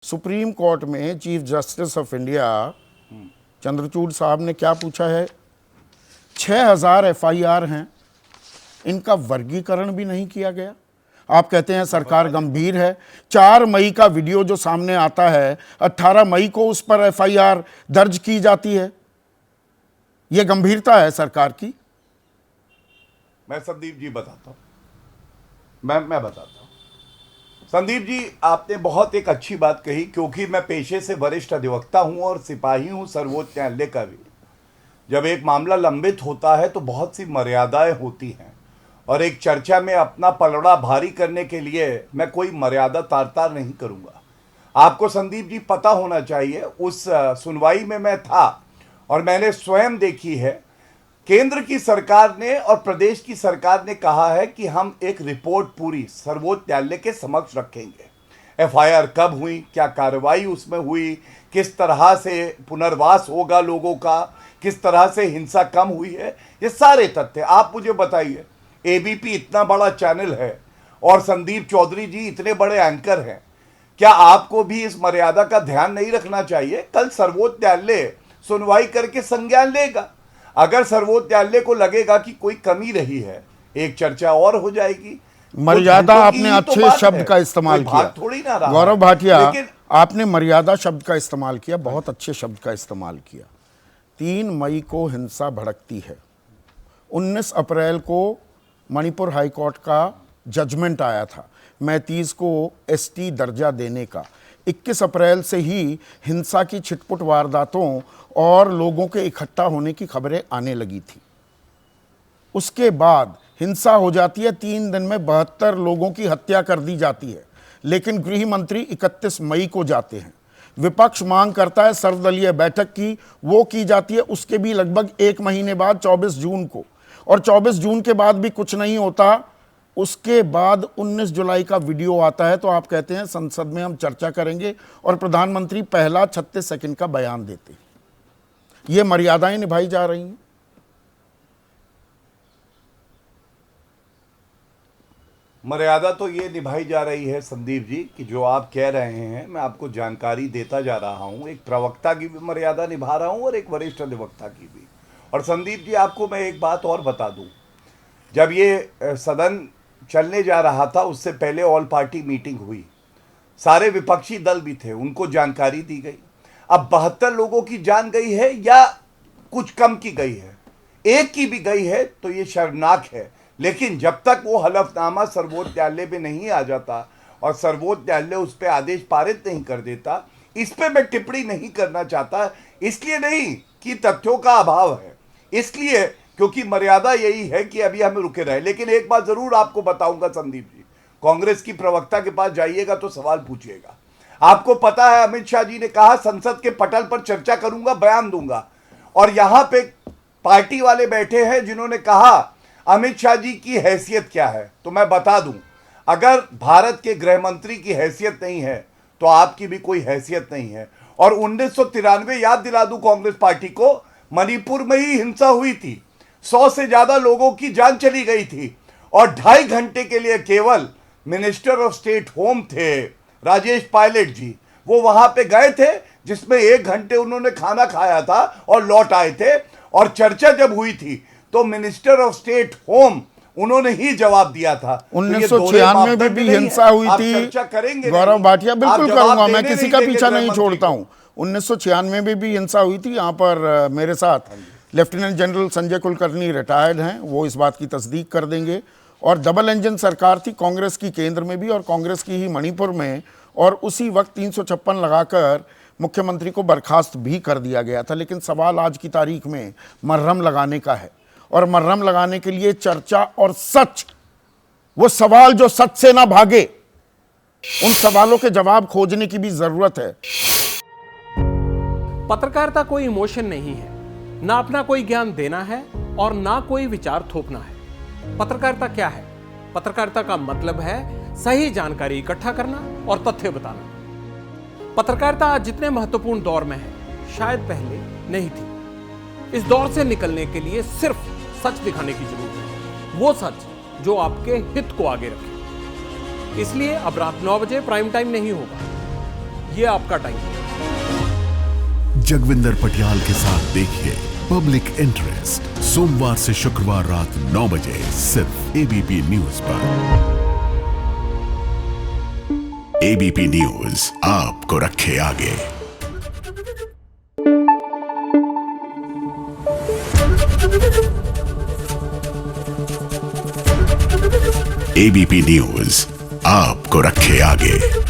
Supreme court में chief justice of India Chandrachud साहब ने क्या पूछा है, 6000 एफआईआर हैं, इनका वर्गीकरण भी नहीं किया गया। आप कहते हैं सरकार गंभीर है। 4 मई का वीडियो जो सामने आता है, 18 मई को उस पर एफआईआर दर्ज की जाती है। यह गंभीरता है सरकार की। मैं संदीप जी बताता हूं, मैं बताता हूं। संदीप जी, आपने बहुत एक अच्छी बात कही, क्योंकि मैं पेशे से वरिष्ठ अधिवक्ता हूं और सिपाही हूं सर्वोच्च न्यायालय का भी। जब एक मामला लंबित होता है तो बहुत सी मर्यादाएं होती हैं, और एक चर्चा में अपना पलड़ा भारी करने के लिए मैं कोई मर्यादा तार नहीं करूंगा। आपको संदीप जी पता होना चाहिए, उस सुनवाई में मैं था और मैंने स्वयं देखी है। केंद्र की सरकार ने और प्रदेश की सरकार ने कहा है कि हम एक रिपोर्ट पूरी सर्वोच्च न्यायालय के समक्ष रखेंगे। एफआईआर कब हुई, क्या कार्रवाई उसमें हुई, किस तरह से पुनर्वास होगा लोगों का, किस तरह से हिंसा कम हुई है, ये सारे तथ्य आप मुझे बताइए। एबीपी इतना बड़ा चैनल है और संदीप चौधरी जी इतने बड़े एंकर हैं, क्या आपको भी इस मर्यादा का ध्यान नहीं रखना चाहिए? कल सर्वोच्च न्यायालय सुनवाई करके संज्ञान लेगा। अगर सर्वोच्च न्यायालय को लगेगा कि कोई कमी रही है, एक चर्चा और हो जाएगी। मर्यादा आपने अच्छे शब्द का इस्तेमाल किया, थोड़ी ना रहा गौरव भाटिया, लेकिन आपने मर्यादा शब्द का इस्तेमाल किया, बहुत अच्छे शब्द का इस्तेमाल किया। 3 मई को हिंसा भड़कती है। 19 अप्रैल को मणिपुर हाई कोर्ट का जजमेंट आया था 35 को एसटी दर्जा देने का। 21 अप्रैल से ही हिंसा की छिटपुट वारदातों और लोगों के इकट्ठा होने की खबरें आने लगी थी। उसके बाद हिंसा हो जाती है, 3 दिन में 72 लोगों की हत्या कर दी जाती है। लेकिन गृह मंत्री 31 मई को जाते हैं। विपक्ष मांग करता है सर्वदलीय बैठक की, वो की जाती है उसके भी लगभग 1 महीने बाद 24 जून को, और 24 जून के बाद भी कुछ नहीं होता। उसके बाद 19 जुलाई का वीडियो आता है, तो आप कहते हैं संसद में हम चर्चा करेंगे, और प्रधानमंत्री पहला 36 सेकंड का बयान देते हैं। ये मर्यादाएं निभाई जा रही हैं। मर्यादा तो ये निभाई जा रही है संदीप जी कि जो आप कह रहे हैं मैं आपको जानकारी देता जा रहा हूं। एक प्रवक्ता की भी मर्यादा निभा रहा हूं और एक वरिष्ठ अधिवक्ता की भी। और संदीप जी, आपको मैं एक बात और बता दूं, जब ये सदन चलने जा रहा था उससे पहले ऑल पार्टी मीटिंग हुई, सारे विपक्षी दल भी थे, उनको जानकारी दी गई। अब 72 लोगों की जान गई है या कुछ कम की गई है, एक की भी गई है तो ये शर्मनाक है। लेकिन जब तक वो हलफनामा सर्वोच्च न्यायालय में नहीं आ जाता और सर्वोच्च न्यायालय उस पर आदेश पारित नहीं कर देता, इस पे मैं टिप्पणी नहीं करना चाहता। इसलिए नहीं कि तथ्यों का अभाव है, इसलिए क्योंकि मर्यादा यही है कि अभी हमें रुके रहे। लेकिन एक बात जरूर आपको बताऊंगा संदीप जी, कांग्रेस की प्रवक्ता के पास जाइएगा तो सवाल पूछिएगा। आपको पता है अमित शाह जी ने कहा संसद के पटल पर चर्चा करूंगा, बयान दूंगा, और यहां पे पार्टी वाले बैठे हैं जिन्होंने कहा अमित शाह जी की हैसियत क्या है। तो मैं बता दूं, अगर भारत के गृह मंत्री की हैसियत नहीं है तो आपकी भी कोई हैसियत नहीं है। और 1993 याद दिला दूं कांग्रेस पार्टी को, मणिपुर में ही हिंसा हुई थी, 100 से ज्यादा लोगों की जान चली गई थी, और 2.5 घंटे के लिए केवल मिनिस्टर ऑफ स्टेट होम थे राजेश पायलट जी, वो वहां पे गए थे, जिसमें 1 घंटे उन्होंने खाना खाया था और लौट आए थे। और चर्चा जब हुई थी तो मिनिस्टर ऑफ स्टेट होम उन्होंने ही जवाब दिया था। 1996 में भी हिंसा हुई थी। गौरव भाटिया, बिल्कुल करूंगा, मैं किसी का पीछा नहीं छोड़ता हूं। 1996 में भी हिंसा हुई थी। यहाँ पर मेरे साथ lieutenant general Sanjay Kulkarni retired हैं, वो इस बात की तस्दीक कर देंगे। और डबल इंजन सरकार थी, कांग्रेस की केंद्र में भी और कांग्रेस की ही मणिपुर में, और उसी वक्त 356 लगाकर मुख्यमंत्री को बर्खास्त भी कर दिया गया था। लेकिन सवाल आज की तारीख में मरहम लगाने का है, और मरहम लगाने के लिए चर्चा और सच, वो सवाल जो सच से ना भागे, उन सवालों के जवाब खोजने की भी जरूरत है। पत्रकारिता कोई इमोशन नहीं है, ना अपना कोई ज्ञान देना है और ना कोई विचार थोपना है। पत्रकारिता क्या है? पत्रकारिता का मतलब है सही जानकारी इकट्ठा करना और तथ्य बताना। पत्रकारिता आज जितने महत्वपूर्ण दौर में है, शायद पहले नहीं थी। इस दौर से निकलने के लिए सिर्फ सच दिखाने की जरूरत है, वो सच जो आपके हित को आगे रखे। इसलिए अब रात 9 बजे प्राइम टाइम नहीं होगा, ये आपका टाइम है। जगविंदर पटियाल के साथ देखिए पब्लिक इंटरेस्ट सोमवार से शुक्रवार रात 9 बजे सिर्फ एबीपी न्यूज पर। एबीपी न्यूज आपको रखे आगे। एबीपी न्यूज आपको रखे आगे।